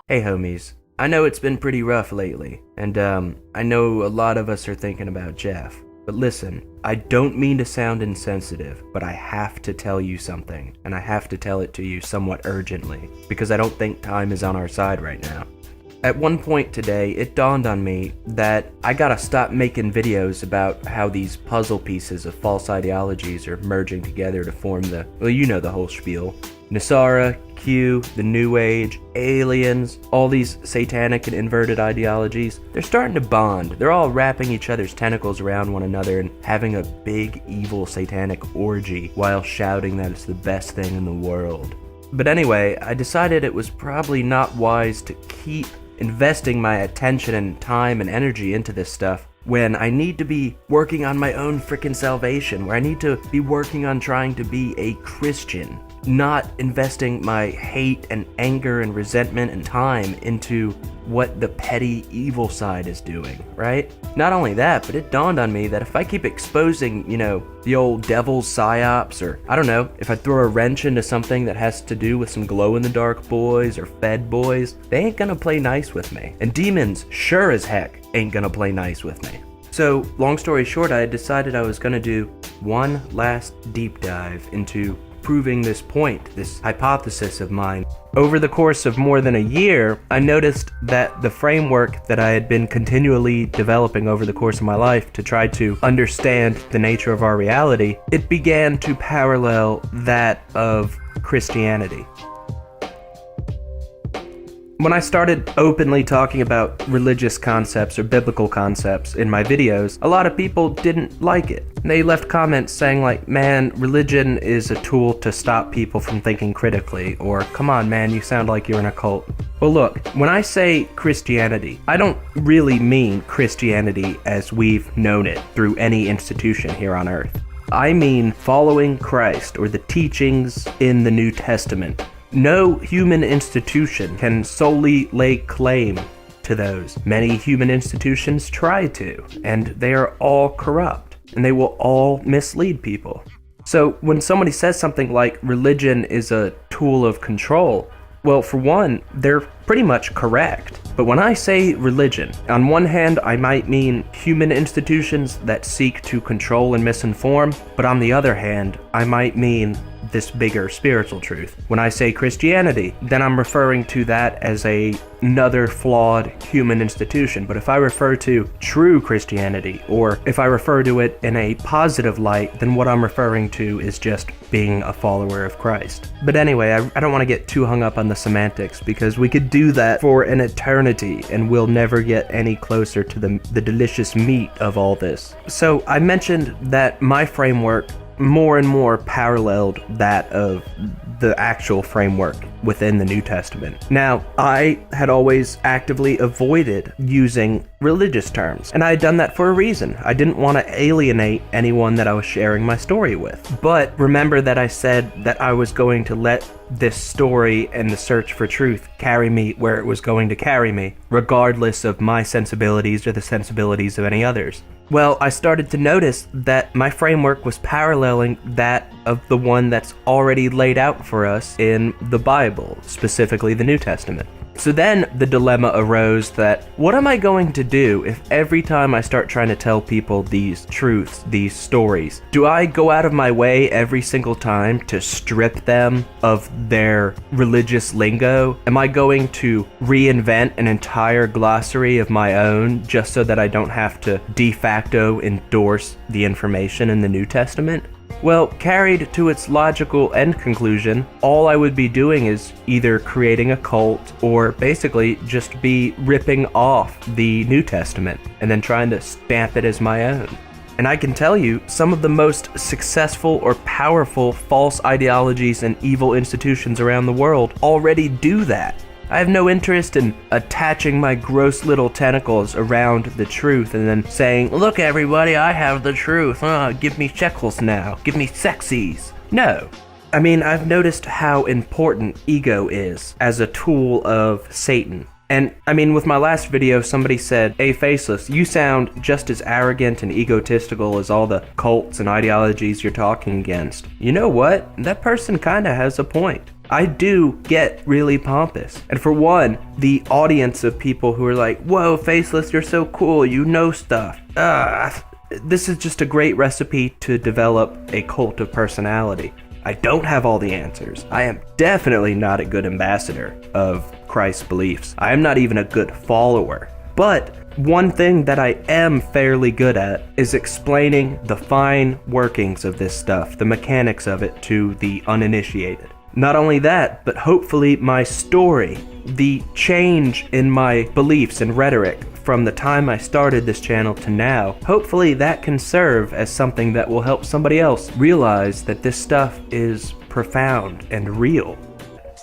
Hey homies, I know it's been pretty rough lately, and I know a lot of us are thinking about Jeff. But listen, I don't mean to sound insensitive, but I have to tell you something, and I have to tell it to you somewhat urgently, because I don't think time is on our side right now. At one point today, it dawned on me that I gotta stop making videos about how these puzzle pieces of false ideologies are merging together to form the whole spiel. Nasara, Q, the New Age, aliens, all these satanic and inverted ideologies, they're starting to bond. They're all wrapping each other's tentacles around one another and having a big evil satanic orgy while shouting that it's the best thing in the world. But anyway, I decided it was probably not wise to keep investing my attention and time and energy into this stuff when I need to be working on my own frickin' salvation, where I need to be working on trying to be a Christian, not investing my hate and anger and resentment and time into what the petty evil side is doing, right? Not only that, but it dawned on me that if I keep exposing, the old devil's psyops, or I don't know, if I throw a wrench into something that has to do with some glow-in-the-dark boys or fed boys, they ain't gonna play nice with me. And demons sure as heck ain't gonna play nice with me. So, long story short, I decided I was gonna do one last deep dive into proving this point, this hypothesis of mine. Over the course of more than a year, I noticed that the framework that I had been continually developing over the course of my life to try to understand the nature of our reality, it began to parallel that of Christianity. When I started openly talking about religious concepts or biblical concepts in my videos, a lot of people didn't like it. They left comments saying like, man, religion is a tool to stop people from thinking critically, or come on man, you sound like you're in a cult. Well look, when I say Christianity, I don't really mean Christianity as we've known it through any institution here on earth. I mean following Christ, or the teachings in the New Testament. No human institution can solely lay claim to those. Many human institutions try to, and they are all corrupt, and they will all mislead people. So when somebody says something like religion is a tool of control, well, for one, they're pretty much correct. But when I say religion, on one hand, I might mean human institutions that seek to control and misinform, but on the other hand, I might mean this bigger spiritual truth. When I say Christianity, then I'm referring to that as another flawed human institution. But if I refer to true Christianity, or if I refer to it in a positive light, then what I'm referring to is just being a follower of Christ. But anyway, I don't want to get too hung up on the semantics, because we could do that for an eternity and we'll never get any closer to the delicious meat of all this. So I mentioned that my framework more and more paralleled that of the actual framework within the New Testament. Now, I had always actively avoided using religious terms, and I had done that for a reason. I didn't want to alienate anyone that I was sharing my story with. But remember that I said that I was going to let this story and the search for truth carry me where it was going to carry me, regardless of my sensibilities or the sensibilities of any others. Well, I started to notice that my framework was paralleling that of the one that's already laid out for us in the Bible, specifically the New Testament. So then the dilemma arose that, what am I going to do if every time I start trying to tell people these truths, these stories, do I go out of my way every single time to strip them of their religious lingo? Am I going to reinvent an entire glossary of my own just so that I don't have to de facto endorse the information in the New Testament? Well, carried to its logical end conclusion, all I would be doing is either creating a cult or basically just be ripping off the New Testament and then trying to stamp it as my own. And I can tell you, some of the most successful or powerful false ideologies and evil institutions around the world already do that. I have no interest in attaching my gross little tentacles around the truth and then saying, look everybody, I have the truth, give me shekels now, give me sexies. No. I mean, I've noticed how important ego is as a tool of Satan. And I mean, with my last video, somebody said, hey Faceless, you sound just as arrogant and egotistical as all the cults and ideologies you're talking against. You know what? That person kinda has a point. I do get really pompous. And for one, the audience of people who are like, whoa, Faceless, you're so cool, you know stuff. This is just a great recipe to develop a cult of personality. I don't have all the answers. I am definitely not a good ambassador of Christ's beliefs. I am not even a good follower. But one thing that I am fairly good at is explaining the fine workings of this stuff, the mechanics of it, to the uninitiated. Not only that, but hopefully my story, the change in my beliefs and rhetoric from the time I started this channel to now, hopefully that can serve as something that will help somebody else realize that this stuff is profound and real.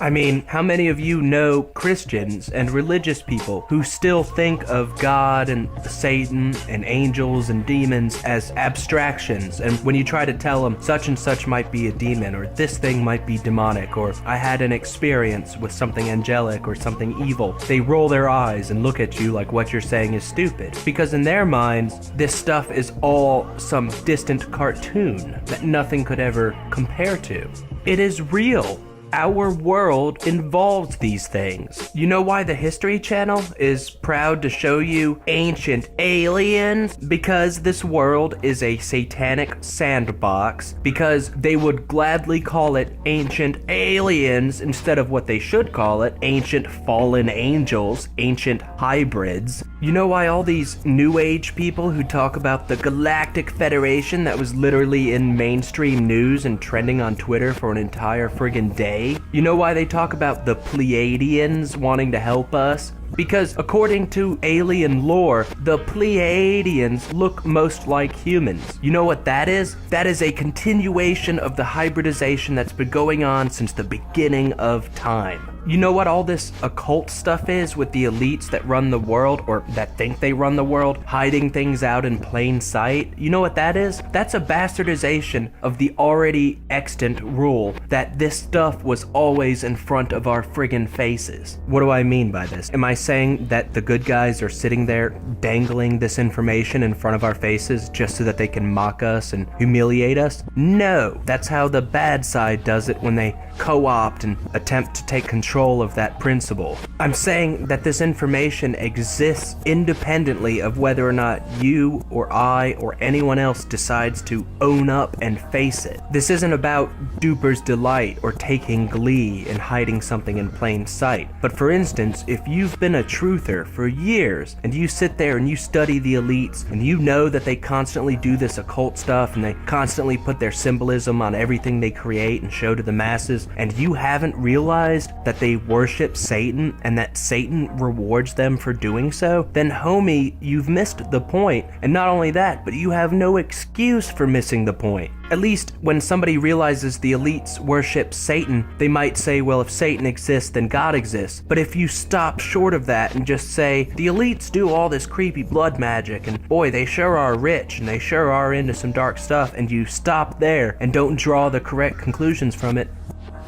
I mean, how many of you know Christians and religious people who still think of God and Satan and angels and demons as abstractions, and when you try to tell them such and such might be a demon, or this thing might be demonic, or I had an experience with something angelic or something evil, they roll their eyes and look at you like what you're saying is stupid. Because in their minds, this stuff is all some distant cartoon that nothing could ever compare to. It is real. Our world involves these things. You know why the History Channel is proud to show you ancient aliens? Because this world is a satanic sandbox, because they would gladly call it ancient aliens instead of what they should call it, ancient fallen angels, ancient hybrids. You know why all these New Age people who talk about the Galactic Federation that was literally in mainstream news and trending on Twitter for an entire friggin' day? You know why they talk about the Pleiadians wanting to help us? Because according to alien lore, the Pleiadians look most like humans. You know what that is? That is a continuation of the hybridization that's been going on since the beginning of time. You know what all this occult stuff is with the elites that run the world, or that think they run the world, hiding things out in plain sight? You know what that is? That's a bastardization of the already extant rule that this stuff was always in front of our friggin' faces. What do I mean by this? Am I saying that the good guys are sitting there dangling this information in front of our faces just so that they can mock us and humiliate us? No, that's how the bad side does it when they co-opt and attempt to take control of that principle. I'm saying that this information exists independently of whether or not you or I or anyone else decides to own up and face it. This isn't about duper's delight or taking glee in hiding something in plain sight. But for instance, if you've been a truther for years and you sit there and you study the elites and you know that they constantly do this occult stuff and they constantly put their symbolism on everything they create and show to the masses, and you haven't realized that they worship Satan and that Satan rewards them for doing so, then homie, you've missed the point. And not only that, but you have no excuse for missing the point. At least when somebody realizes the elites worship Satan, they might say, well, if Satan exists, then God exists. But if you stop short of that and just say, the elites do all this creepy blood magic, and boy, they sure are rich, and they sure are into some dark stuff, and you stop there and don't draw the correct conclusions from it,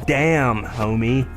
damn, homie.